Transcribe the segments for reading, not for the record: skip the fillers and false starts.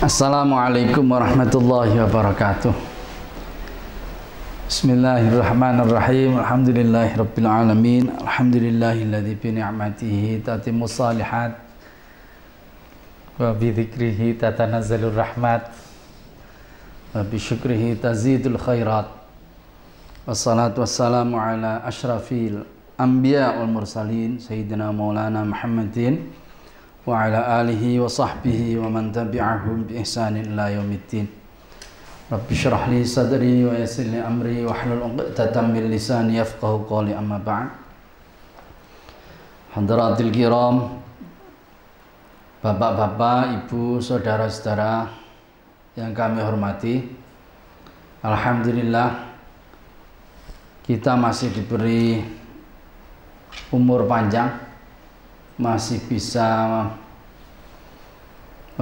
Assalamualaikum warahmatullahi wabarakatuh. Bismillahirrahmanirrahim. Alhamdulillahirabbil alamin. Alhamdulillahilladzi bi ni'matihi tatimmus shalihat wa bi dzikrihi tatanazzalur rahmat wa bi syukrihi tazidul khairat. Wassalatu wassalamu ala asyrafil anbiya wal mursalin sayyidina maulana Muhammadin wa ala alihi wa sahbihi wa man tabi'ahum bi ihsanin ila yaumiddin. Rabbi syrah li sadri wa yassir li amri wa hlul 'uqdatam min lisani yafqahu qawli, amma ba'd. Hadaratil kiram, bapak-bapak, ibu, saudara-saudara yang kami hormati, alhamdulillah kita masih diberi umur panjang, masih bisa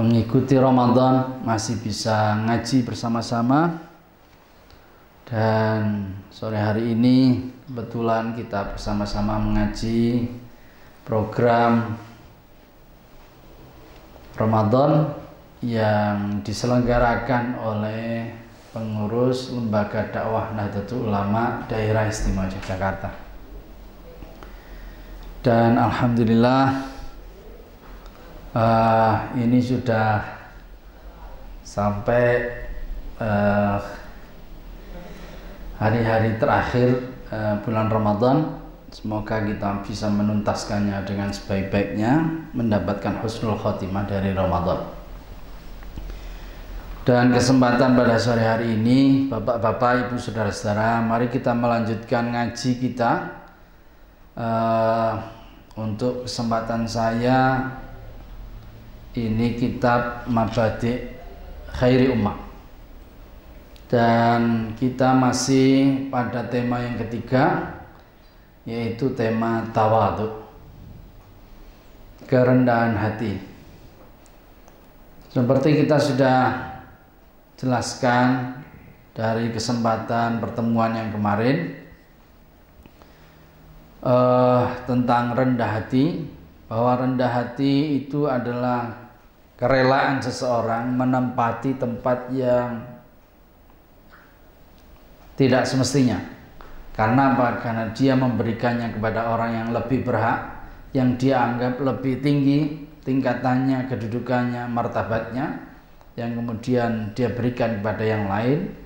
mengikuti Ramadan, masih bisa ngaji bersama-sama. Dan sore hari ini kebetulan kita bersama-sama mengaji program Ramadan yang diselenggarakan oleh pengurus Lembaga Dakwah Nahdlatul Ulama Daerah Istimewa Yogyakarta. Dan alhamdulillah ini sudah sampai hari-hari terakhir bulan Ramadan. Semoga kita bisa menuntaskannya dengan sebaik-baiknya, mendapatkan husnul khotimah dari Ramadan. Dan kesempatan pada sore hari ini, bapak-bapak, ibu, saudara-saudara, mari kita melanjutkan ngaji kita. Untuk kesempatan saya ini kitab Mabadi' Khairi Ummah, dan kita masih pada tema yang ketiga, yaitu tema tawadhu, kerendahan hati. Seperti kita sudah jelaskan dari kesempatan pertemuan yang kemarin, tentang rendah hati, bahwa rendah hati itu adalah kerelaan seseorang menempati tempat yang tidak semestinya. Karena apa? Karena dia memberikannya kepada orang yang lebih berhak, yang dia anggap lebih tinggi tingkatannya, kedudukannya, martabatnya, yang kemudian dia berikan kepada yang lain.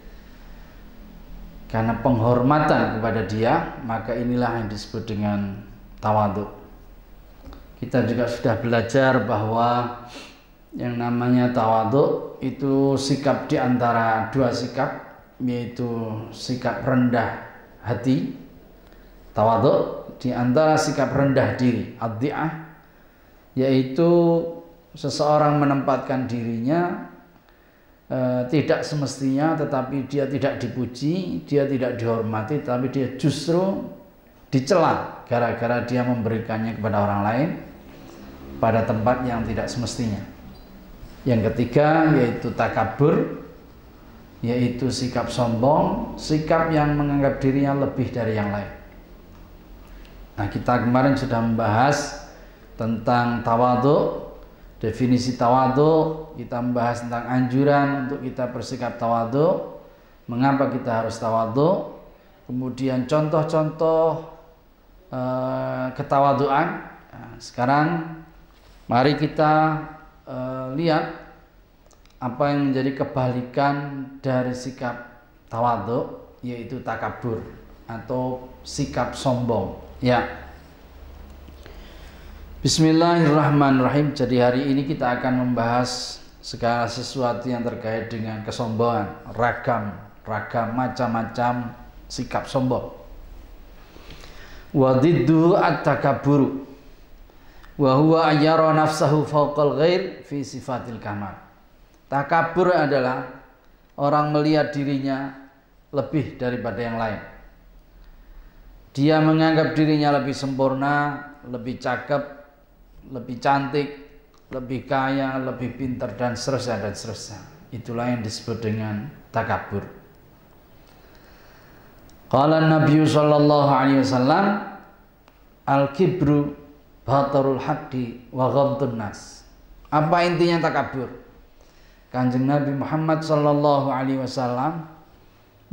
Karena penghormatan kepada dia, maka inilah yang disebut dengan tawadhu. Kita juga sudah belajar bahwa yang namanya tawadhu itu sikap di antara dua sikap, yaitu sikap rendah hati, tawadhu, di antara sikap rendah diri, ad-di'ah, yaitu seseorang menempatkan dirinya tidak semestinya, tetapi dia tidak dipuji, dia tidak dihormati, tapi dia justru dicela gara-gara dia memberikannya kepada orang lain pada tempat yang tidak semestinya. Yang ketiga yaitu takabur, yaitu sikap sombong, sikap yang menganggap dirinya lebih dari yang lain. Nah, kita kemarin sudah membahas tentang tawadhu, definisi tawadhu. Kita membahas tentang anjuran untuk kita bersikap tawadhu, mengapa kita harus tawadhu, kemudian contoh-contoh ketawadhuan. Nah, sekarang mari kita lihat apa yang menjadi kebalikan dari sikap tawadhu, yaitu takabur atau sikap sombong. Ya. Bismillahirrahmanirrahim. Jadi hari ini kita akan membahas segala sesuatu yang terkait dengan kesombongan, ragam macam-macam sikap sombong. Wa diddu at-takabbur wa huwa ayyara nafsahu fawqal ghair fi sifatil kamal. Takabur adalah orang melihat dirinya lebih daripada yang lain. Dia menganggap dirinya lebih sempurna, lebih cakep, lebih cantik, lebih kaya, lebih pintar, dan seterusnya dan seterusnya. Itulah yang disebut dengan takabur. Qala Nabi sallallahu alaihi wasallam, al-kibru batarul haqqi wa ghamdun nas. Apa intinya takabur? Kanjeng Nabi Muhammad sallallahu alaihi wasallam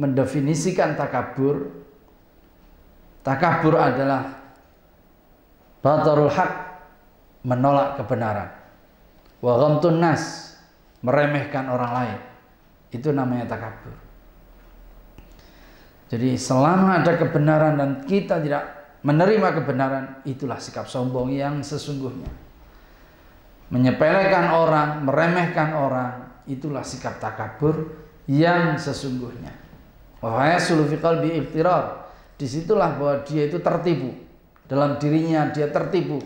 mendefinisikan takabur. Takabur adalah batarul haq, menolak kebenaran. Wa ghamtun nas, meremehkan orang lain. Itu namanya takabur. Jadi selama ada kebenaran dan kita tidak menerima kebenaran, itulah sikap sombong yang sesungguhnya. Menyepelekan orang, meremehkan orang, itulah sikap takabur yang sesungguhnya. Wa yasulu fi qalbi iftirar. Disitulah bahwa dia itu tertipu. Dalam dirinya dia tertipu.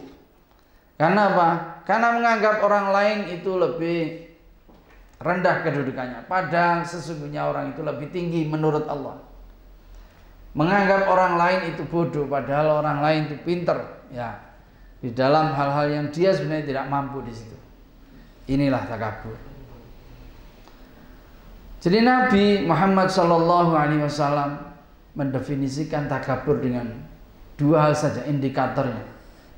Karena apa? Karena menganggap orang lain itu lebih rendah kedudukannya. Padahal sesungguhnya orang itu lebih tinggi menurut Allah. Menganggap orang lain itu bodoh, padahal orang lain itu pinter, ya, di dalam hal-hal yang dia sebenarnya tidak mampu di situ. Inilah takabur. Jadi Nabi Muhammad SAW mendefinisikan takabur dengan dua hal saja indikatornya: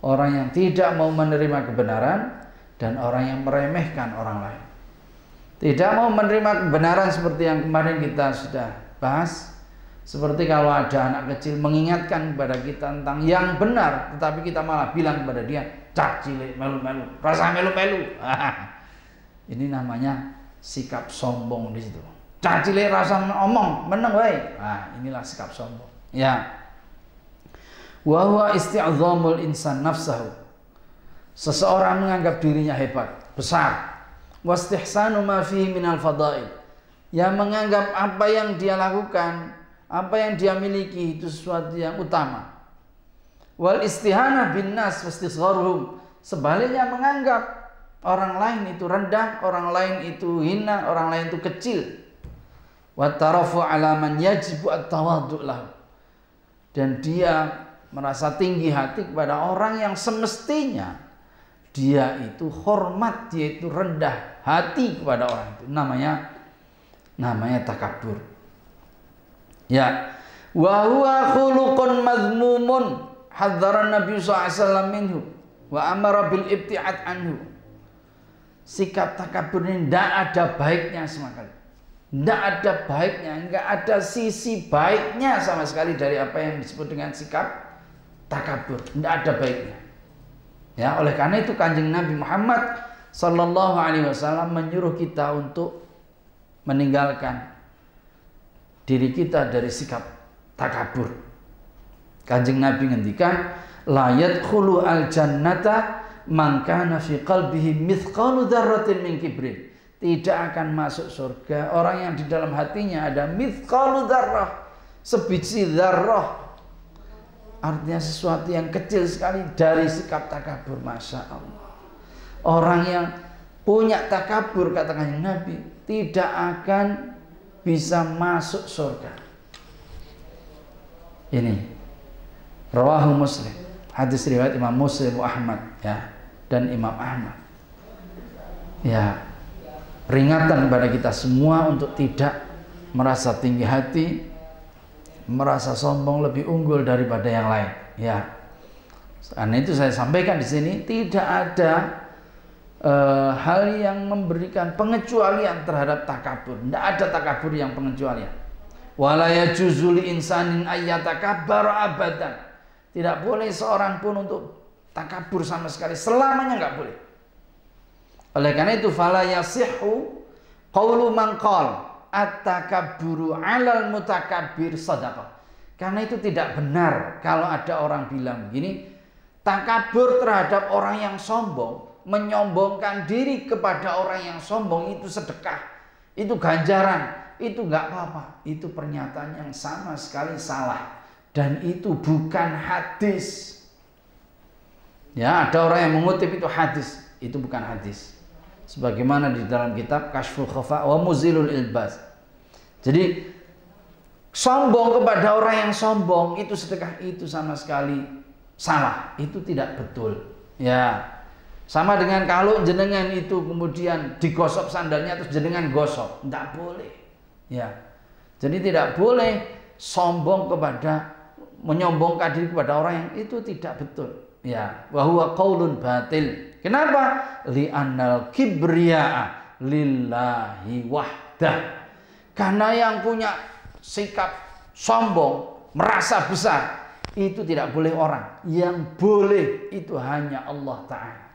orang yang tidak mau menerima kebenaran dan orang yang meremehkan orang lain. Tidak mau menerima kebenaran seperti yang kemarin kita sudah bahas. Seperti kalau ada anak kecil mengingatkan kepada kita tentang yang benar, tetapi kita malah bilang kepada dia, cak cilik melu-melu, rasa melu-melu. Ini namanya sikap sombong di situ. Cak cilik rasa omong, meneng wae. Nah, inilah sikap sombong. Ya. Wa huwa isti'zamul insan nafsahu. Seseorang menganggap dirinya hebat, besar. Wastihsanu ma fihi minal fadail. Yang menganggap apa yang dia lakukan, apa yang dia miliki itu sesuatu yang utama. Wal istihana bin nas wastisgharuhum. Sebaliknya menganggap orang lain itu rendah, orang lain itu hina, orang lain itu kecil. Wa tarafu ala man yajibu at-tawaddu lahu. Dan dia merasa tinggi hati kepada orang yang semestinya dia itu hormat, dia itu rendah hati kepada orang itu. Namanya takabur. Ya, wa huwa khuluqun madhmumun hadzara Nabi sallallahu alaihi wasallam minhu wa amara bil ibti'ad anhu. Sikap takabur ini tidak ada baiknya sama sekali. Tidak ada baiknya, enggak ada sisi baiknya sama sekali dari apa yang disebut dengan sikap takabur. Tidak ada baiknya. Ya, oleh karena itu Kanjeng Nabi Muhammad sallallahu alaihi wasallam menyuruh kita untuk meninggalkan diri kita dari sikap takabur. Kanjeng Nabi ngendikan, la yadkhulu al jannata man kana fi qalbihi mithqalu dzarratin min kibrin. Tidak akan masuk surga orang yang di dalam hatinya ada mithqalu dzarrah, sebiji dzarrah. Artinya sesuatu yang kecil sekali dari sikap takabur. Masya Allah. Orang yang punya takabur, kata Kanjeng Nabi, tidak akan bisa masuk surga. Ini rawahu Muslim, hadis riwayat Imam Muslim wa Ahmad, ya, dan Imam Ahmad. Ya, peringatan kepada kita semua untuk tidak merasa tinggi hati, merasa sombong lebih unggul daripada yang lain. Ya, karena itu saya sampaikan di sini tidak ada hal yang memberikan pengecualian terhadap takabur. Tidak ada takabur yang pengecualian. Wala yajuzu li insanin ayyatakabbara abadan. Tidak boleh seorang pun untuk takabur sama sekali, selamanya nggak boleh. Oleh karena itu fala yasihhu qaulu man qala at-takabburu 'alal mutakabbir shadaqah. Karena itu tidak benar kalau ada orang bilang begini, takabur terhadap orang yang sombong, menyombongkan diri kepada orang yang sombong itu sedekah, itu ganjaran, itu nggak apa-apa. Itu pernyataan yang sama sekali salah dan itu bukan hadis. Ya, ada orang yang mengutip itu hadis, itu bukan hadis. Sebagaimana di dalam kitab Kashful Khafa wa Muzilul Ilbas. Jadi sombong kepada orang yang sombong itu sedekah, itu sama sekali salah, itu tidak betul. Ya. Sama dengan kalau jenengan itu kemudian digosok sandalnya terus jenengan gosok, tidak boleh. Ya, jadi tidak boleh sombong kepada, menyombongkan diri kepada orang yang itu tidak betul. Ya, wa huwa qaulun batil. Kenapa? Li'annal kibriya'a lillahi wahdah. Karena yang punya sikap sombong, merasa besar, itu tidak boleh orang. Yang boleh itu hanya Allah Ta'ala.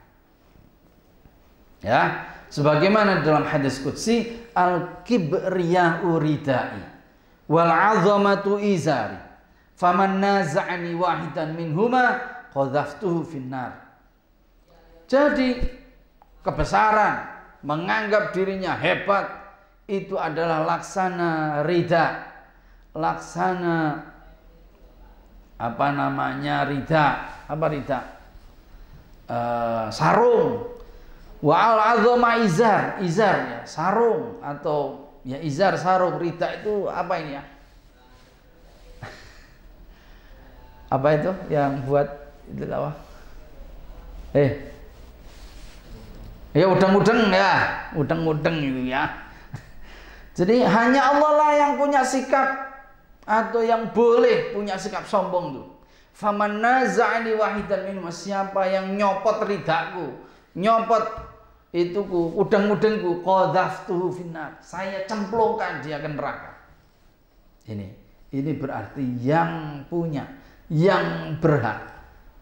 Ya, sebagaimana dalam hadis qudsi, al-kibriya'u ridai wal 'azamatu izari faman naza'ani wahidan minhuma qadhaftuhu finnar. Jadi kebesaran, menganggap dirinya hebat, itu adalah laksana rida, laksana rida, sarung. Wa al-'azama izar ya, sarung, atau ya izar sarung. Rida itu apa ini ya? Apa itu yang buat itu apa? Ya udeng-udeng ya, udeng-udeng itu ya. Jadi hanya Allah lah yang punya sikap atau yang boleh punya sikap sombong tuh. Faman naza'ani wahidan minhum, siapa yang nyopot ridaku, nyopot ituku, udeng-udengku, qadhaftuhu finnar, saya cemplungkan dia ke neraka. Ini berarti yang punya, yang berhak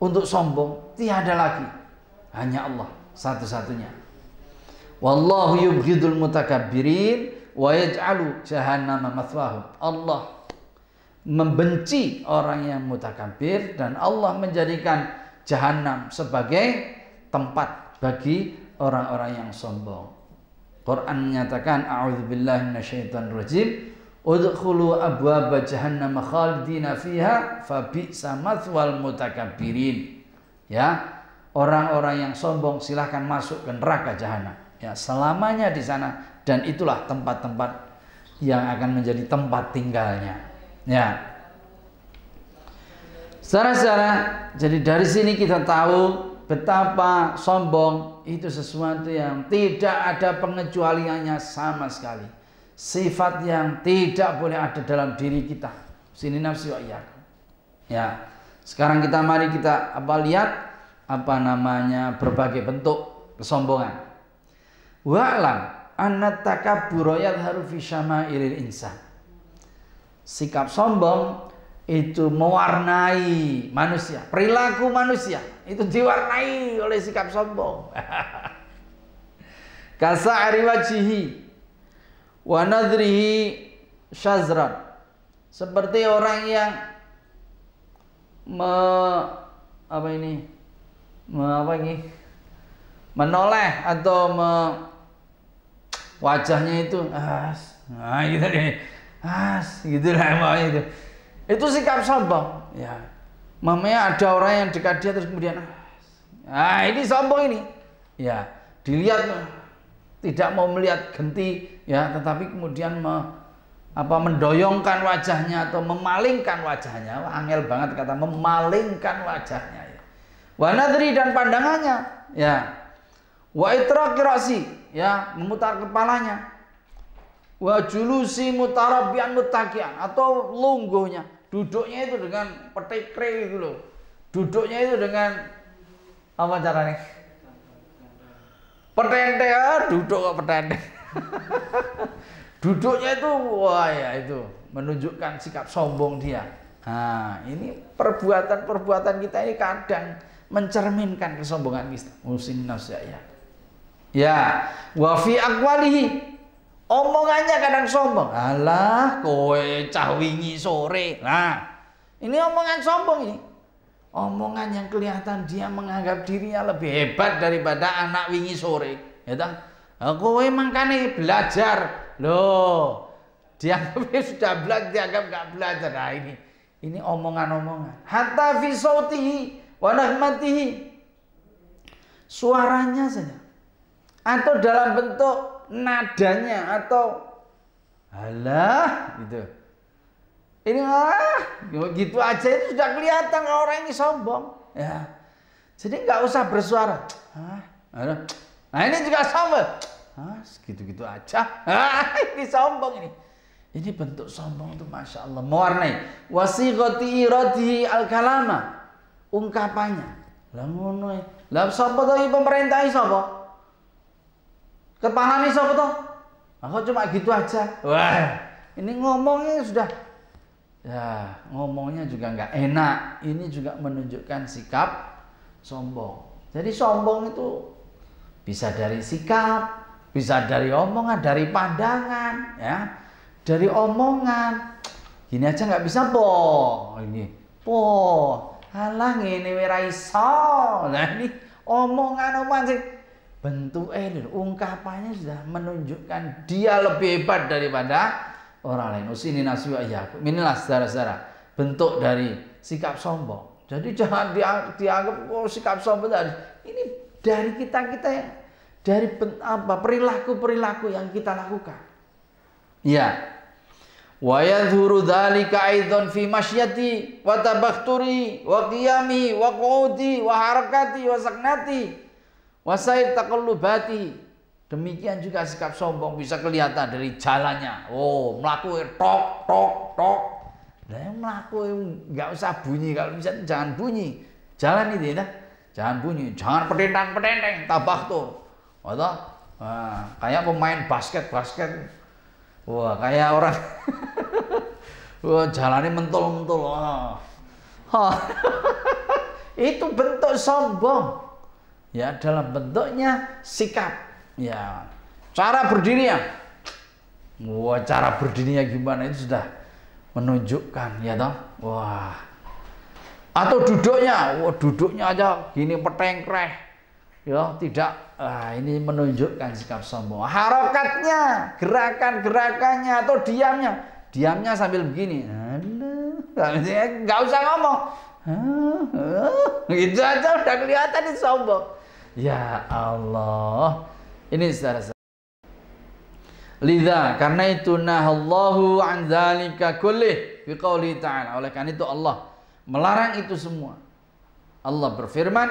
untuk sombong tiada lagi, hanya Allah satu-satunya. Wallahu yubghidul mutakabbirin wa yaj'alu jahannama mathwahum. Allah membenci orang yang mutakabbir dan Allah menjadikan jahanam sebagai tempat bagi orang-orang yang sombong. Quran menyatakan, a'udzubillahi minasyaitonir rajim, udkhulu abwaaba jahannam khalidina fiha fabi'sa mathwal mutakabbirin. Ya, orang-orang yang sombong silahkan masuk ke neraka jahanam. Ya, selamanya di sana, dan itulah tempat-tempat yang akan menjadi tempat tinggalnya. Ya. Saudara-saudara, jadi dari sini kita tahu betapa sombong itu sesuatu yang tidak ada pengecualiannya sama sekali. Sifat yang tidak boleh ada dalam diri kita. Sini nafsi wa iyyakum. Ya. Sekarang mari kita lihat berbagai bentuk kesombongan. Wa'lam anna takabbura yadhharu fi syama'ilil insan. Sikap sombong itu mewarnai manusia, perilaku manusia itu diwarnai oleh sikap sombong. Kasa'ri wajhihi wa nadrihi syazran, seperti orang yang menoleh atau wajahnya itu gitu deh, gitulah itu. Itu sikap sombong, ya. Mamanya ada orang yang dekat dia terus kemudian ini sombong ini. Ya, dilihat tidak mau melihat genti, ya, tetapi kemudian mendoyongkan wajahnya atau memalingkan wajahnya. Angel banget kata memalingkan wajahnya, ya. Wa nadri, dan pandangannya, ya. Wa itraqi ra'si, ya, memutar kepalanya. Wa julusi mutarabbian muttaqian, atau lungguhnya, duduknya itu dengan petekre gitu loh. Duduknya itu dengan apa caranya? Petente, duduk kok petente. Duduknya itu, wah ya, itu menunjukkan sikap sombong dia. Nah, ini perbuatan kita ini kadang mencerminkan kesombongan kita. Musim nafsiyah. Ya, wa fi aqwalihi, omongannya kadang sombong. Alah, kowe cah wingi sore. Nah, ini omongan sombong ini. Omongan yang kelihatan dia menganggap dirinya lebih hebat daripada anak wingi sore. Ya toh? Kowe mangkane belajar. Loh, dianggap sudah belajar, dianggap enggak belajar. Nah, ini omongan-omongan. Hatta fi sautihi wa nahmatihi. Suaranya saja. Atau dalam bentuk nadanya, atau alah gitu. Ini gitu aja itu sudah kelihatan orang ini sombong, ya. Jadi nggak usah bersuara. Nah, ini juga sombong. Gitu-gitu aja. Ini sombong ini. Ini bentuk sombong itu, masya Allah, mewarnai wasighati iradihi al-kalama, ungkapannya. Lah ngono. Lah sapa to iki pemerintah sapa? Kepala nih sapa toh? Aku cuma gitu aja. Wah, ini ngomongnya sudah, ya ngomongnya juga nggak enak. Ini juga menunjukkan sikap sombong. Jadi sombong itu bisa dari sikap, bisa dari omongan, dari pandangan, ya, dari omongan. Gini aja nggak bisa po, ini po, halang ini ora iso. Nah ini omongan sih bentuknya, ungkapannya sudah menunjukkan dia lebih hebat daripada orang lain. Usini naswa ya. Inilah saudara-saudara bentuk dari sikap sombong. Jadi jangan dianggap sikap sombong tadi. Ini dari kita yang dari perilaku-perilaku yang kita lakukan. Ya. Wa yadhuru dzalika aidan fi masyati wa tabakhturi wa qiyami wa qu'udi wa harakati wa saknati wa sair taqallubati. Demikian juga sikap sombong bisa kelihatan dari jalannya. Oh, mlaku tok tok tok. Lah mlaku enggak usah bunyi, kalau bisa jangan bunyi. Jalan itu ya. Jangan bunyi, jangan pedentang-pedenteng, tabakhtur. Atau kayak pemain basket. Wah, kayak orang wah, jalannya mentul-mentul. Itu bentuk sombong. Ya, dalam bentuknya sikap. Ya, cara berdirinya. Wah, cara berdirinya gimana itu sudah menunjukkan, ya toh. Wah. Atau duduknya, wah duduknya aja gini petengkreh. Ya, tidak, ini menunjukkan sikap sombong. Harokatnya, gerakan-gerakannya atau diamnya sambil begini. Nggak usah ngomong. Gitu aja udah kelihatan itu sombong. Ya Allah. Ini saudara-saudara. Lidza, karena itu nahallahu an dzalika kullih bi qouli ta'ala. Oleh karena itu Allah melarang itu semua. Allah berfirman,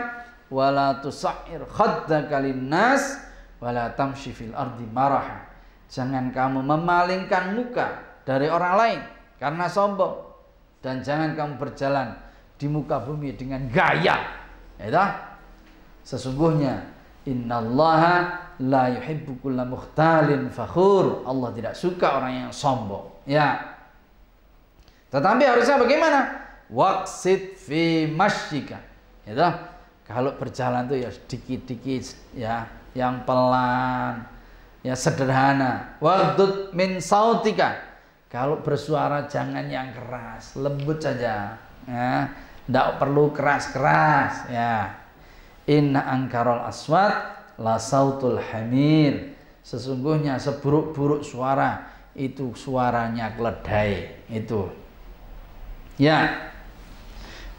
wala tusair khaddaka linnas wala tamshi fil ardi maraha. Jangan kamu memalingkan muka dari orang lain karena sombong, dan jangan kamu berjalan di muka bumi dengan gaya. Ya, sesungguhnya innallaha la yuhibbu kulla mukhtalin fakhur. Allah tidak suka orang yang sombong. Ya. Tetapi harusnya bagaimana? Waqsid fi masyika. Ya, kalau berjalan tuh ya sedikit-dikit, ya, yang pelan, ya sederhana. Waghdud min sautika. Kalau bersuara jangan yang keras, lembut saja. Ya, tidak perlu keras-keras. Ya. Inna angkarol aswat la sautul hamir. Sesungguhnya seburuk-buruk suara itu suaranya keledai. Itu. Ya.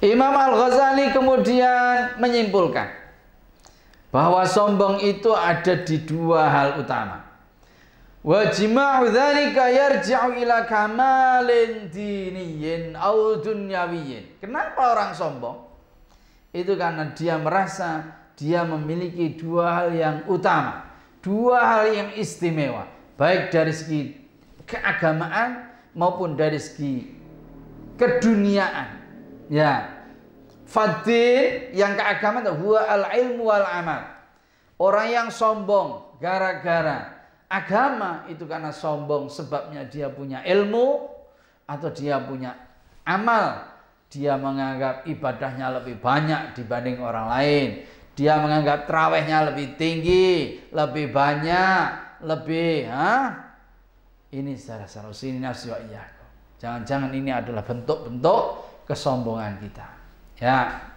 Imam Al-Ghazali kemudian menyimpulkan bahwa sombong itu ada di dua hal utama. Wa jima'u dzalika yarji'u ila kamalin diniyyin aw dunyawiyyin. Kenapa orang sombong? Itu karena dia merasa dia memiliki dua hal yang utama, dua hal yang istimewa, baik dari segi keagamaan maupun dari segi keduniaan. Ya, fadil yang keagamaan itu huwa al-ilmu wal amal. Orang yang sombong gara-gara agama itu karena sombong sebabnya dia punya ilmu atau dia punya amal. Dia menganggap ibadahnya lebih banyak dibanding orang lain. Dia menganggap tarawihnya lebih tinggi, lebih banyak, lebih ini saudara-saudara, usini nafsi wa iyyakum. Jangan-jangan ini adalah bentuk-bentuk kesombongan kita. Ya.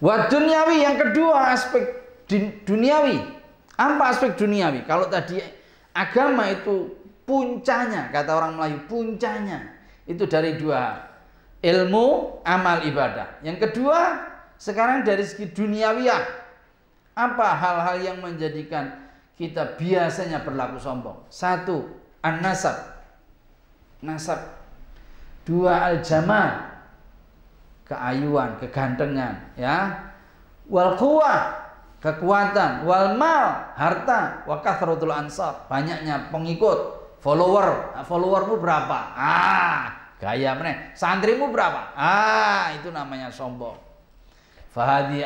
Wa dunyawi, yang kedua aspek duniawi. Apa aspek duniawi? Kalau tadi agama itu puncanya, kata orang Melayu, puncanya itu dari dua, ilmu, amal, ibadah. Yang kedua, sekarang dari segi duniawiyah. Apa hal-hal yang menjadikan kita biasanya berlaku sombong? Satu, an-nasab. Nasab. Dua, al-jamal, keayuan, kegantengan, ya. Wal quwwah, kekuatan. Wal mal, harta. Wa kathratul ansar, banyaknya pengikut, follower. Followermu berapa? Gaya meneh. Santrimu berapa? Itu namanya sombong. Fahadi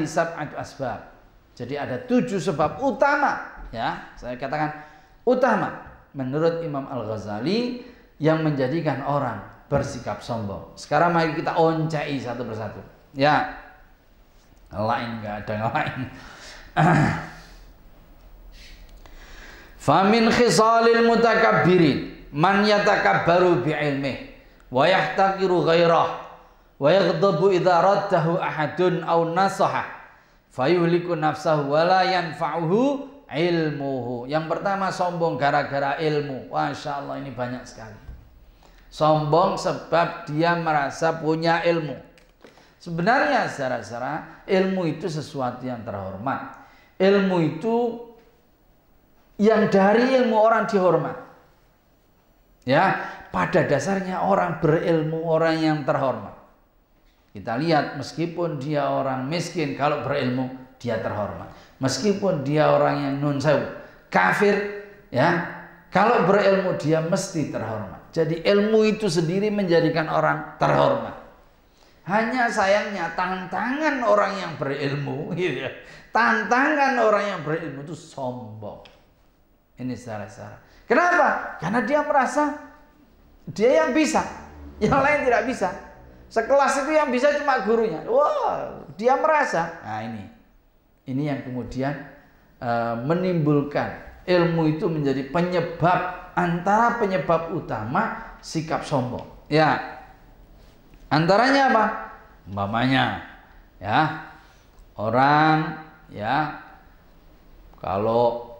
sab'atu asbab. Jadi ada 7 sebab utama, ya, saya katakan utama menurut Imam Al-Ghazali yang menjadikan orang bersikap sombong. Sekarang mari kita oncai satu persatu. Ya, lain nggak ada yang lain. Famin khisalil mutakabbirin man yatakabbaru bi'ilmih wa yahtaqiru ghairah wa yaghdabu idza raddahu ahadun aw nasaha fayuhliku nafsahu wa la yanfa'uhu ilmuhu. Yang pertama sombong gara-gara ilmu. Masya Allah, ini banyak sekali. Sombong sebab dia merasa punya ilmu. Sebenarnya secara ilmu itu sesuatu yang terhormat. Ilmu itu yang dari ilmu orang dihormat. Ya, pada dasarnya orang berilmu, orang yang terhormat. Kita lihat, meskipun dia orang miskin, kalau berilmu dia terhormat. Meskipun dia orang yang nun sewu, kafir, ya, kalau berilmu dia mesti terhormat. Jadi ilmu itu sendiri menjadikan orang terhormat. Hanya sayangnya tantangan orang yang berilmu, gitu ya. Tantangan orang yang berilmu itu sombong. Ini secara. Kenapa? Karena dia merasa dia yang bisa, yang lain tidak bisa. Sekelas itu yang bisa cuma gurunya. Wah, dia merasa. Nah ini yang kemudian menimbulkan ilmu itu menjadi penyebab, antara penyebab utama sikap sombong. Ya, antaranya apa? Umpamanya, ya, orang, ya, kalau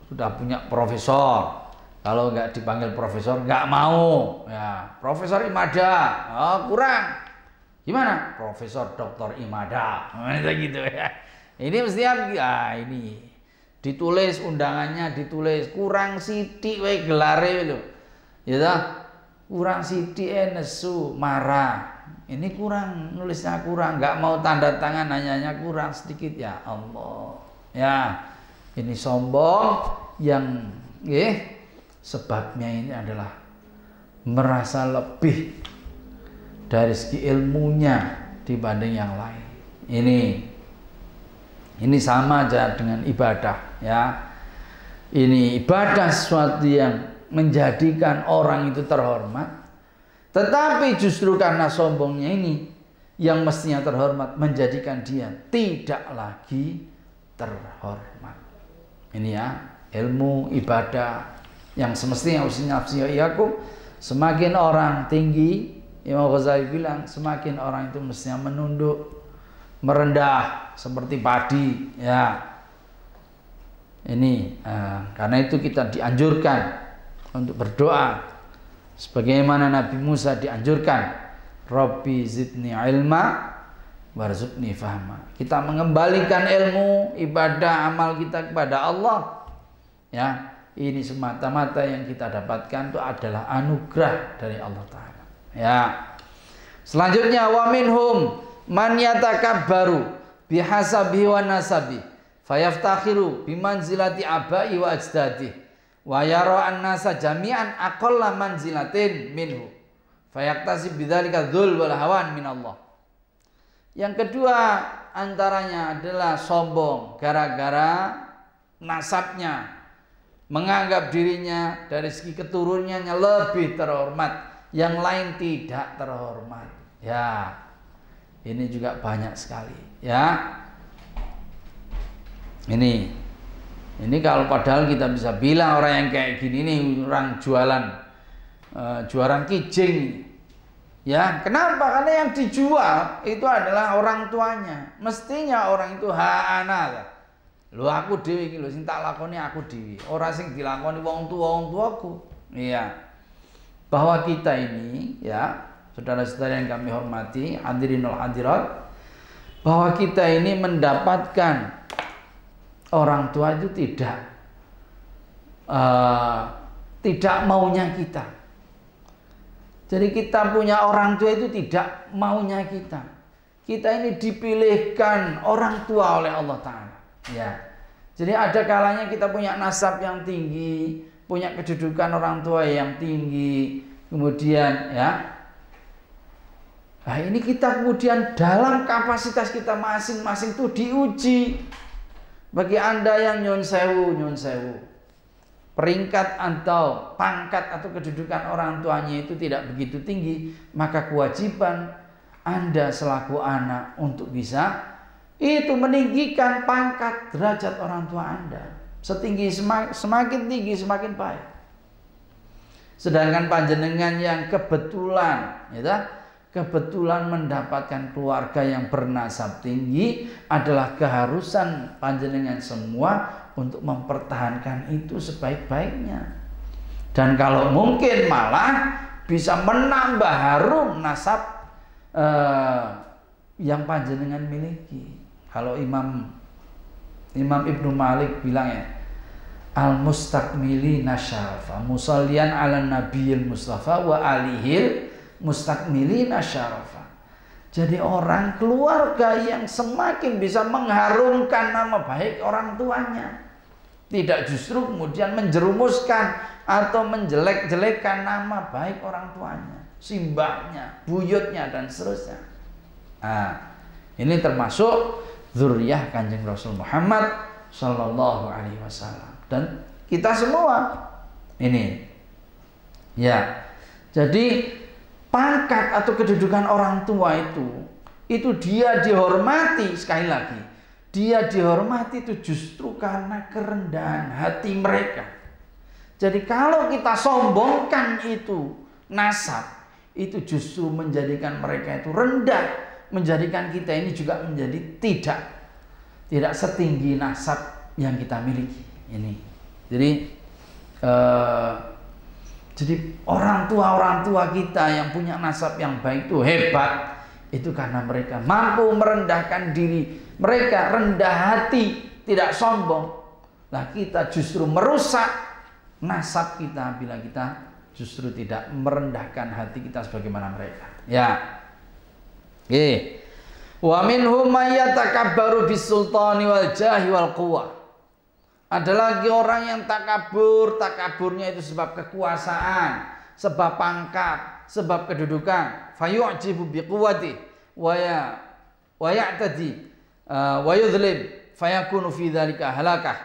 sudah punya profesor, kalau nggak dipanggil profesor nggak mau, ya, Profesor Imada, oh, kurang, gimana? Profesor Doktor Imada, gitu ya. Ini mesti ya, ini ditulis undangannya, ditulis kurang sidik we gelare lho, ya, kurang sidik nesu marah. Ini kurang, nulisnya kurang, nggak mau tanda tangan, hanya kurang sedikit, ya Allah, ya, ini sombong yang, sebabnya ini adalah merasa lebih dari segi ilmunya dibanding yang lain. Ini sama aja dengan ibadah, ya. Ini ibadah sesuatu yang menjadikan orang itu terhormat, tetapi justru karena sombongnya ini yang mestinya terhormat menjadikan dia tidak lagi terhormat. Ini ya, ilmu ibadah yang semestinya usiyakum, semakin orang tinggi, Imam Ghazali bilang, semakin orang itu mestinya menunduk, merendah seperti padi, ya. Ini karena itu kita dianjurkan untuk berdoa sebagaimana Nabi Musa dianjurkan, Rabbi zidni ilma warzuqni fahma. Kita mengembalikan ilmu, ibadah, amal kita kepada Allah, ya. Ini semata-mata yang kita dapatkan itu adalah anugerah dari Allah Ta'ala, ya. Selanjutnya, wa minhum man yatakabbaru bihasabihi wa nasabi fayaftakhiru bimanzilati abai wa ajdadi wa yara an-nasa jami'an aqalla manzilatin minhu fayaktasib bidzalika dzul wal hawan min Allah. Yang kedua antaranya adalah sombong gara-gara nasabnya, menganggap dirinya dari segi keturunannya lebih terhormat, yang lain tidak terhormat. Ya, ini juga banyak sekali, ya. Ini kalau padahal kita bisa bilang orang yang kayak gini ini orang jualan kijing, ya. Kenapa? Karena yang dijual itu adalah orang tuanya. Mestinya orang itu ha'ana. Lho aku dhewe iki lho sing tak lakoni aku dhewe, ora sing dilakoni wong tuaku. Iya. Bahwa kita ini, ya, saudara-saudara yang kami hormati, hadirinul hadirat, bahwa kita ini mendapatkan orang tua itu tidak maunya kita. Jadi kita punya orang tua itu tidak maunya kita. Kita ini dipilihkan orang tua oleh Allah Ta'ala. Ya, jadi ada kalanya kita punya nasab yang tinggi, punya kedudukan orang tua yang tinggi, kemudian, ya, nah ini kita kemudian dalam kapasitas kita masing-masing itu diuji, Bagi Anda yang nyun sewu, peringkat atau pangkat atau kedudukan orang tuanya itu tidak begitu tinggi, maka kewajiban Anda selaku anak untuk bisa itu meninggikan pangkat derajat orang tua Anda. Semakin tinggi semakin baik. Sedangkan panjenengan yang kebetulan mendapatkan keluarga yang bernasab tinggi, adalah keharusan panjenengan semua untuk mempertahankan itu sebaik-baiknya. Dan kalau mungkin malah bisa menambah harum nasab yang panjenengan miliki. Kalau Imam Ibnu Malik bilang ya, al-mustakmili nasyarafa musallian ala nabiyil mustafa wa alihil mustakmili nasyarafa. Jadi orang keluarga yang semakin bisa mengharumkan nama baik orang tuanya, tidak justru kemudian menjerumuskan atau menjelek-jelekkan nama baik orang tuanya, simbahnya, buyutnya, dan seterusnya. Nah, ini termasuk zuriyah Kanjeng Rasul Muhammad Sallallahu Alaihi Wasallam dan kita semua ini. Ya, jadi pangkat atau kedudukan orang tua itu dia dihormati, sekali lagi dia dihormati itu justru karena kerendahan hati mereka. Jadi kalau kita sombongkan itu nasab, itu justru menjadikan mereka itu rendah, menjadikan kita ini juga menjadi tidak setinggi nasab yang kita miliki ini. Jadi orang tua kita yang punya nasab yang baik itu hebat, itu karena mereka mampu merendahkan diri, mereka rendah hati, tidak sombong. Nah, kita justru merusak nasab kita bila kita justru tidak merendahkan hati kita sebagaimana mereka. Ya. Wa minhum may yatakabbaru bisultani wal jahi wal quwwah. Ada lagi orang yang takaburnya itu sebab kekuasaan, sebab pangkat, sebab kedudukan. Fayu'jibu biquwwati wa ya'tadi wa yudhlim fayakunu fi dzalika halakah.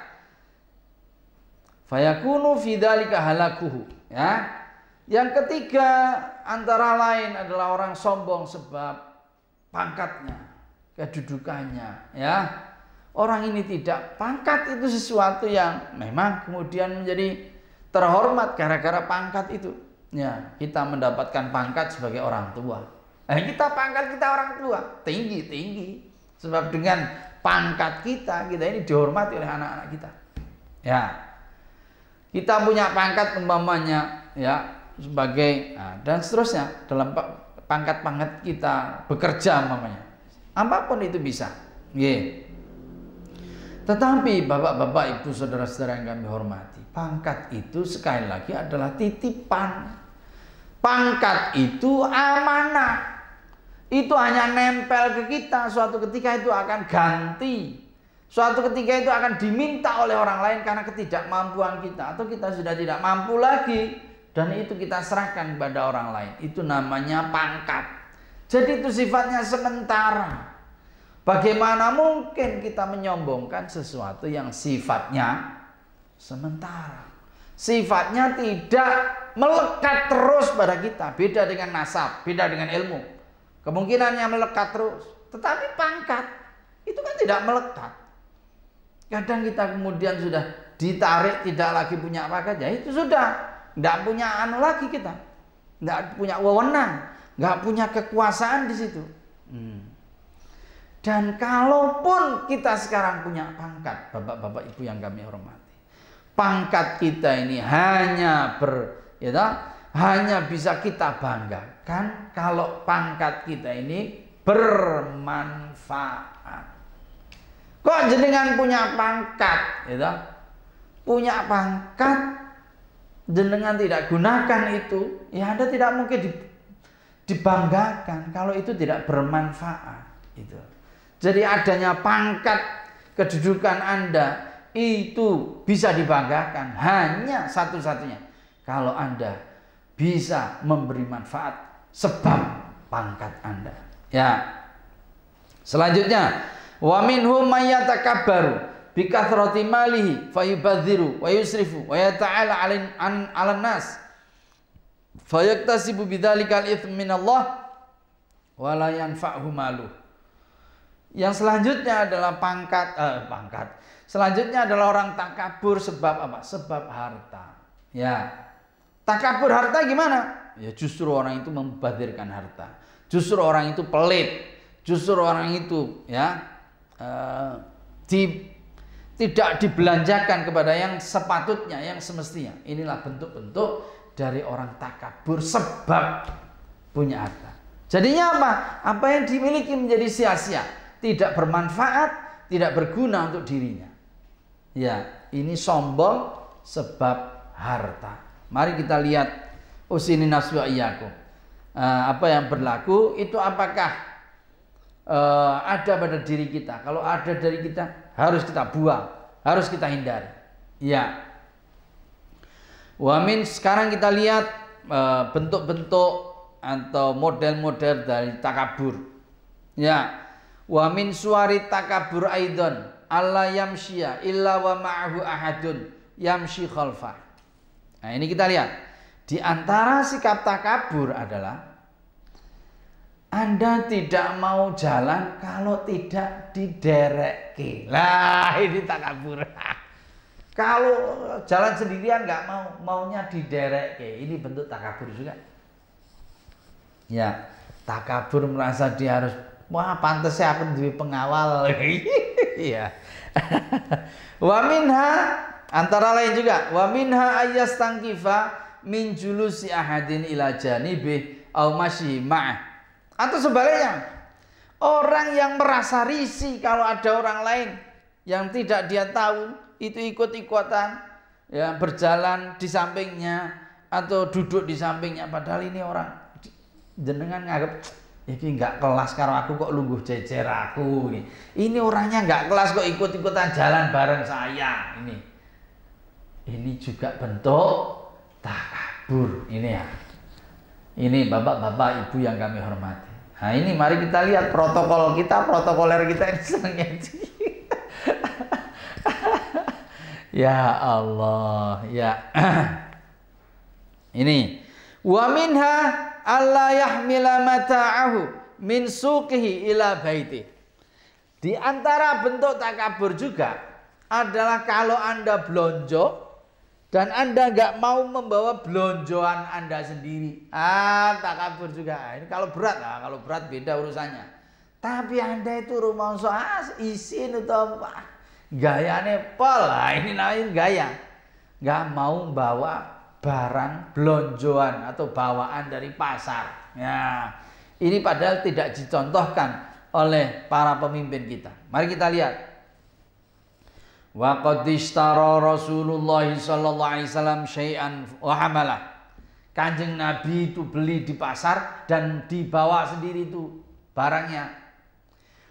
Fayakunu fi dzalika halakuhu. Ya. Yang ketiga antara lain adalah orang sombong sebab pangkatnya, kedudukannya, ya. Orang ini tidak, pangkat itu sesuatu yang memang kemudian menjadi terhormat gara-gara pangkat itu. Ya, kita mendapatkan pangkat sebagai orang tua. Pangkat kita orang tua tinggi. Sebab dengan pangkat kita ini dihormati oleh anak-anak kita. Ya. Kita punya pangkat umpamanya ya sebagai dan seterusnya dalam pangkat-pangkat kita bekerja umpamanya. Apapun itu bisa. Nggih. Tetapi bapak-bapak, ibu, saudara-saudara yang kami hormati, pangkat itu sekali lagi adalah titipan. Pangkat itu amanah. Itu hanya nempel ke kita, suatu ketika itu akan ganti. Suatu ketika itu akan diminta oleh orang lain karena ketidakmampuan kita, atau kita sudah tidak mampu lagi dan itu kita serahkan kepada orang lain. Itu namanya pangkat. Jadi itu sifatnya sementara. Bagaimana mungkin kita menyombongkan sesuatu yang sifatnya sementara? Sifatnya tidak melekat terus pada kita. Beda dengan nasab, beda dengan ilmu. Kemungkinannya melekat terus. Tetapi pangkat itu kan tidak melekat. Kadang kita kemudian sudah ditarik, tidak lagi punya pangkat, ya itu sudah. Tidak punya anu lagi kita. Tidak punya wewenang. Tidak punya kekuasaan di situ. Dan kalaupun kita sekarang punya pangkat, bapak-bapak ibu yang kami hormati, pangkat kita ini hanya bisa kita banggakan kalau pangkat kita ini bermanfaat. Kok jenengan punya pangkat, punya pangkat, jenengan tidak gunakan itu, ya Anda tidak mungkin dibanggakan kalau itu tidak bermanfaat. Itu. Jadi adanya pangkat kedudukan Anda itu bisa dibanggakan hanya satu-satunya kalau Anda bisa memberi manfaat sebab pangkat Anda. Ya. Selanjutnya, wa minhum may yatakabbaru bi kathrati malihi fayubadziru wa yusrifu wa yata'ala 'alan nas fayaktasibu bidzalikal itsm min Allah wa la yanfa'hu maluh. Yang selanjutnya adalah pangkat. Selanjutnya adalah orang takabur sebab apa? Sebab harta. Ya. Takabur harta gimana? Ya justru orang itu membazirkan harta. Justru orang itu pelit. Justru orang itu ya tidak dibelanjakan kepada yang sepatutnya, yang semestinya. Inilah bentuk-bentuk dari orang takabur sebab punya harta. Jadinya apa? Apa yang dimiliki menjadi sia-sia, tidak bermanfaat, tidak berguna untuk dirinya. Ya, ini sombong sebab harta. Mari kita lihat usini nafsu iyyakum. Apa yang berlaku itu apakah ada pada diri kita? Kalau ada dari kita, harus kita buang, harus kita hindari. Ya. Sekarang kita lihat bentuk-bentuk atau model-model dari takabur. Ya. Wa min suwari takabur aidon alla yamshiya illa wa ma'ahu ahadun yamshi khalfah. Nah, ini kita lihat. Di antara sikap takabur adalah Anda tidak mau jalan kalau tidak didereki. Lah, ini takabur. Kalau jalan sendirian nggak mau, maunya didereki. Ini bentuk takabur juga. Ya, takabur merasa dia harus, wah pantasnya aku duwe pengawal. Iya. Wa minha, antara lain juga, wa minha ayyastangkifa min julusi ahadin ila janibih au masyi ma'ah. Atau sebaliknya, orang yang merasa risih kalau ada orang lain yang tidak dia tahu itu ikut-ikutan ya berjalan di sampingnya atau duduk di sampingnya, padahal ini orang jenengan nganggep ini nggak kelas karo aku kok lungguh jejer aku ini. Ini orangnya nggak kelas kok ikut-ikutan jalan bareng saya ini. Ini juga bentuk takabur ini ya. Ini bapak-bapak ibu yang kami hormati. Nah ini mari kita lihat protokol kita, protokoler kita ini senangnya. Ya Allah, ya. Ini wa minha alla yahmila mata'ahu min suqihi ila baiti. Di antara bentuk takabur juga adalah kalau Anda belonjo dan Anda nggak mau membawa belonjoan Anda sendiri. Takabur juga. Ini kalau berat, kalau berat beda urusannya. Tapi Anda itu rumah isin atau apa? Gayanya pol, ini namanya gaya. Nggak mau bawa barang belonjoan atau bawaan dari pasar. Ya, ini padahal tidak dicontohkan oleh para pemimpin kita. Mari kita lihat. Wa qad ishtara Rasulullah sallallahu alaihi wasallam syai'an wa hamalah. Kanjeng Nabi itu beli di pasar dan dibawa sendiri itu barangnya.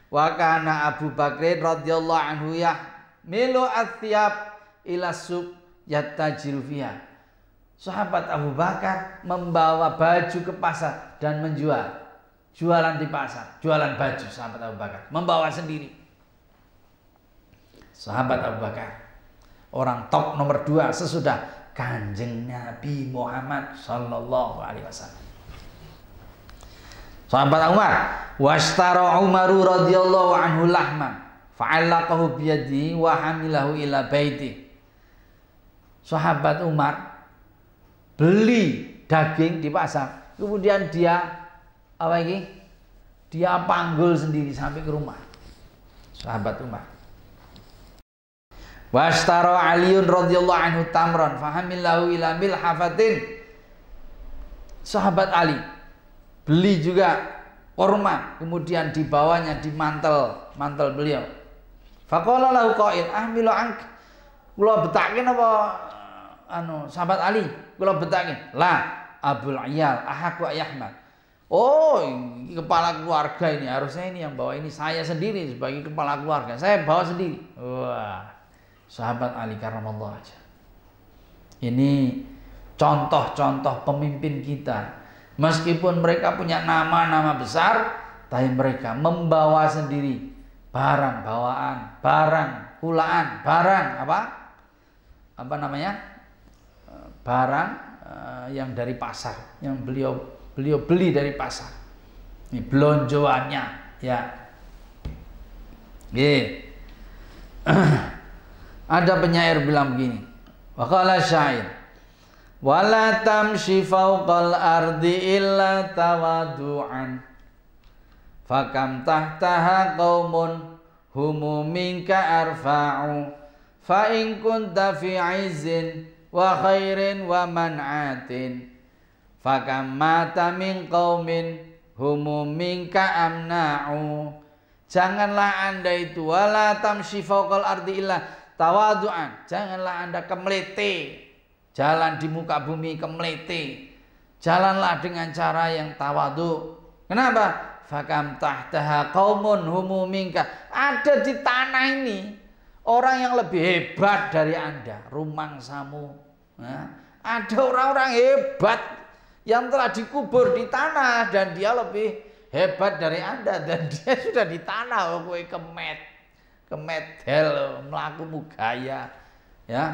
Wa kana Abu Bakr radhiyallahu anhu yahmilu athiyab ila suq yattajiru fiha. Sahabat Abu Bakar membawa baju ke pasar dan menjual. Jualan di pasar, jualan baju sahabat Abu Bakar, membawa sendiri. Sahabat Abu Bakar, orang top nomor 2 sesudah Kanjeng Nabi Muhammad sallallahu alaihi wasallam. Sahabat Umar, washtara Umaru radhiyallahu anhu lahman fa'allaqahu biyadihi wa hamilahu ila baiti. Sahabat Umar beli daging di pasar, kemudian dia apa ini? Dia panggul sendiri sampai ke rumah. Sahabat Umar. Washtara Aliun radhiyallahu anhu tamran fahamilahu ila milhafatin. Sahabat Ali beli juga kurma, kemudian dibawanya di mantel beliau. Faqala lahu qail ahmilu ank. Kula betakin apa sahabat Ali? Kula betakin. La Abul Iyal ahaqu ayahmad. Oh, ini kepala keluarga ini, harusnya ini yang bawa, ini saya sendiri sebagai kepala keluarga. Saya bawa sendiri. Wah. Sahabat Ali karramallahu wajhah. Ini contoh-contoh pemimpin kita. Meskipun mereka punya nama-nama besar, tapi mereka membawa sendiri barang bawaan, barang kulaan, barang apa namanya, barang yang dari pasar, yang beliau beli dari pasar. Ini belonjoannya, ya. Ada penyair bilang begini, wa qala syair, wala tamshi fawqal ardi illa tawadu'an, fakam tahtaha qaumun humu minka arfa'u, fa in kunta fi 'izzin wa khairin wa man'atin, fakam mata min qaumin humu minka amna'u. Janganlah Anda itu wala tamshi fawqal ardi illa tawadu'an, janganlah Anda kemelete, jalan di muka bumi kemelete, jalanlah dengan cara yang tawadu. Kenapa? Fakam tahtaha qaumun humu minka, ada di tanah ini orang yang lebih hebat dari Anda, rumangsamu. Nah, ada orang-orang hebat yang telah dikubur di tanah dan dia lebih hebat dari Anda, dan dia sudah di tanah. Kowe kemedel mlakumu gaya, ya.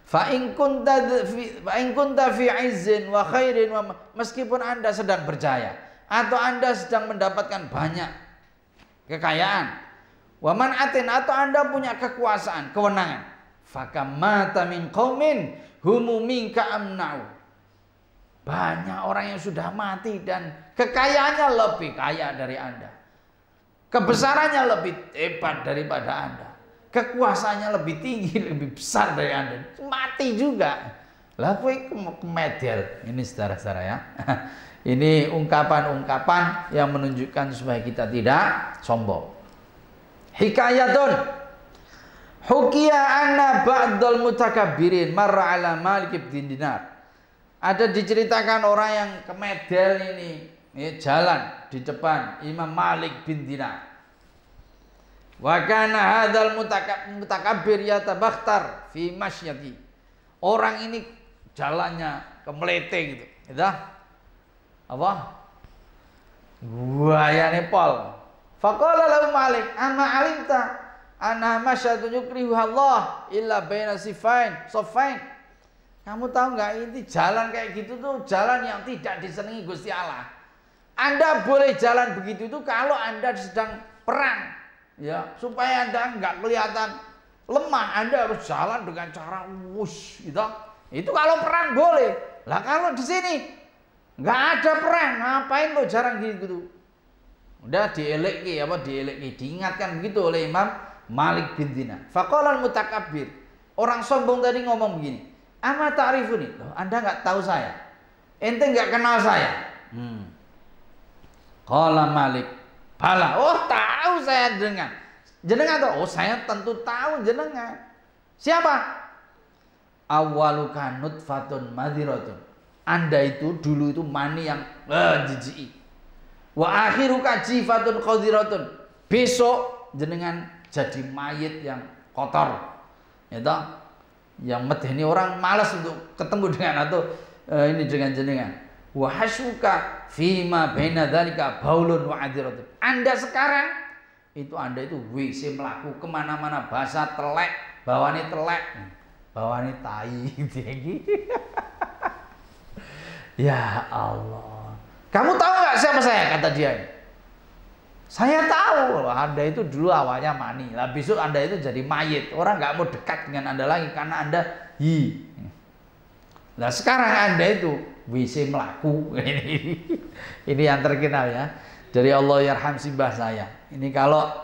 Fa in kunta fi 'izzin wa khairin, meskipun Anda sedang berjaya atau Anda sedang mendapatkan banyak kekayaan, wa man'atin, atau Anda punya kekuasaan, kewenangan, fakam mata min qaumin humu minka amna'u. Banyak orang yang sudah mati dan kekayaannya lebih kaya dari Anda, kebesarannya lebih hebat daripada Anda, kekuasaannya lebih tinggi, lebih besar dari Anda, mati juga. Lah kowe kemedel. Ini saudara-saudara, ya. Ini ungkapan-ungkapan yang menunjukkan supaya kita tidak sombong. Hikayatun, hukiya anna ba'dal mutakabbirin marra ala Malik bin Dinar. Ada diceritakan orang yang kemedel ini, jalan di depan Imam Malik bin Dinar. Wa kana hadzal mutakabbir yatabakhtar fi masyati. Orang ini jalannya kemelete gitu. Gitu. Apa? Guayane pol. Faqala lahu Malik, "Amma alimta anna masyatu yukrihu Allah illa baina saffain." Kamu tahu nggak, ini jalan kayak gitu tuh jalan yang tidak disenangi Gusti Allah. Anda boleh jalan begitu itu kalau Anda sedang perang, ya, supaya Anda nggak kelihatan lemah. Anda harus jalan dengan cara wush, gitu. Itu kalau perang boleh. Lah kalau di sini nggak ada perang, ngapain lo jarang gitu? Udah dieleki, diingatkan begitu oleh Imam Malik bin Dinar. Faqala al-mutakabbir, orang sombong tadi ngomong begini, "Ama ta'rifuni?" Loh, Anda nggak tahu saya, ente nggak kenal saya. Qala Malik, "Bala." Oh, tahu saya jenengan tuh. Oh, saya tentu tahu jenengan. Siapa? Awwaluka nutfatun madhiratun. Anda itu dulu itu mani yang jijik. Wa akhiruka jifatun qadhiratun. Besok jenengan jadi mayit yang kotor. Ya toh? Yang medeni orang malas untuk ketemu dengan atau ini dengan jenengan. Wa hasuka fima baina dzalika baulun wa adiratun. Anda sekarang itu Anda itu WC melaku kemana-mana, basah telek, bawane tai tinggi. Ya Allah, kamu tahu nggak siapa saya? Kata dia. Saya tahu Anda itu dulu awalnya mani, lah besok Anda itu jadi mayit. Orang nggak mau dekat dengan Anda lagi karena Anda Nah sekarang Anda itu WC melaku. Ini yang terkenal, ya, dari Allah yarham simbah saya. Ini kalau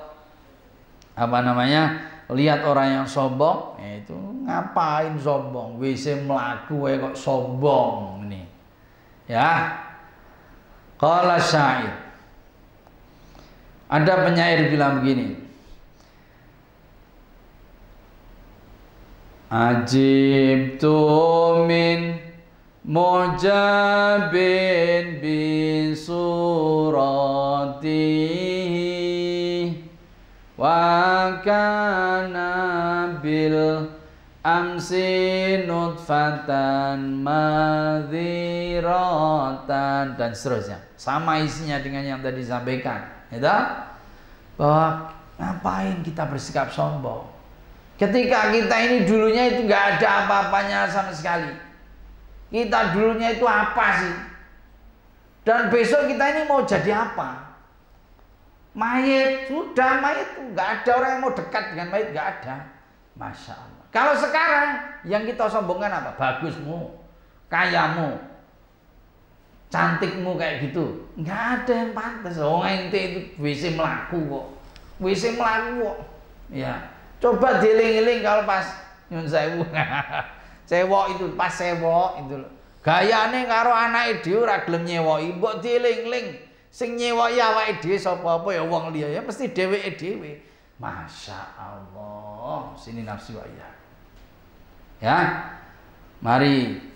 lihat orang yang sombong, itu ngapain sombong? WC melaku kok sombong ini, ya. Qala syair. Ada penyair bilang begini, ajibtu min mujabin bi suratihi wa kana bil amsi nutfatan madhiratan, dan seterusnya. Sama isinya dengan yang tadi disampaikan, ya, bahwa ngapain kita bersikap sombong? Ketika kita ini dulunya itu nggak ada apa-apanya sama sekali. Kita dulunya itu apa sih? Dan besok kita ini mau jadi apa? Mayit, sudah mayit, nggak ada orang yang mau dekat dengan mayit, nggak ada. Masya Allah. Kalau sekarang yang kita sombongkan apa? Bagusmu, kayamu, cantikmu kayak gitu. Nggak ada yang pantas. Oh ente itu WC melaku kok. WC melaku kok. Ya. Coba dieling-eling kalau pas nyun sewu. Cewek itu pas sewok itu loh. Gayane karo anake dhewe ora gelem nyewoki, mbok dieling-eling. Sing nyewoki awake dhewe sapa apa ya wong liya ya mesti dheweke dhewe. Masya Allah. Sini nafsu ya. Ya. Mari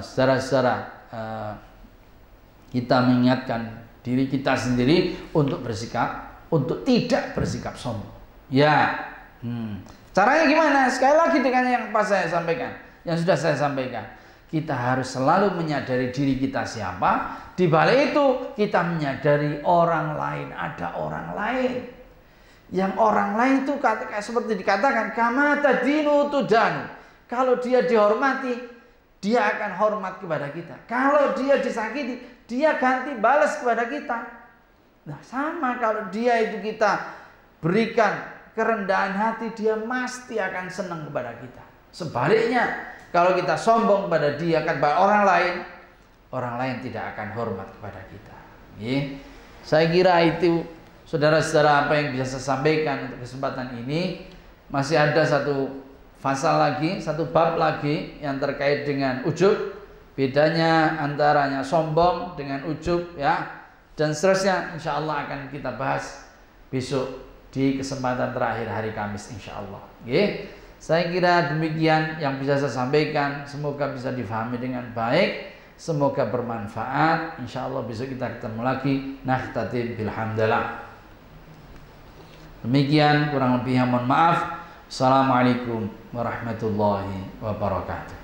saudara-saudara kita mengingatkan diri kita sendiri untuk bersikap, untuk tidak bersikap sombong. Ya. Caranya gimana? Sekali lagi dengan yang pas saya sampaikan, yang sudah saya sampaikan. Kita harus selalu menyadari diri kita siapa. Di balik itu kita menyadari orang lain, ada orang lain. Yang orang lain itu seperti dikatakan kama tadinu tudanu. Kalau dia dihormati, dia akan hormat kepada kita. Kalau dia disakiti, dia ganti balas kepada kita. Nah, sama kalau dia itu kita berikan kerendahan hati, dia pasti akan senang kepada kita. Sebaliknya, kalau kita sombong pada dia, kepada orang lain tidak akan hormat kepada kita. Saya kira itu, saudara-saudara, apa yang bisa saya sampaikan untuk kesempatan ini. Masih ada satu pasal lagi, satu bab lagi yang terkait dengan ujub. Bedanya antaranya sombong dengan ujub, ya, dan seterusnya. Insya Allah akan kita bahas besok di kesempatan terakhir hari Kamis, insya Allah. Saya kira demikian yang bisa saya sampaikan. Semoga bisa difahami dengan baik. Semoga bermanfaat. Insya Allah besok kita ketemu lagi. Nakhtatim bilhamdalillah. Demikian kurang lebihnya mohon maaf. Assalamualaikum warahmatullahi wabarakatuh.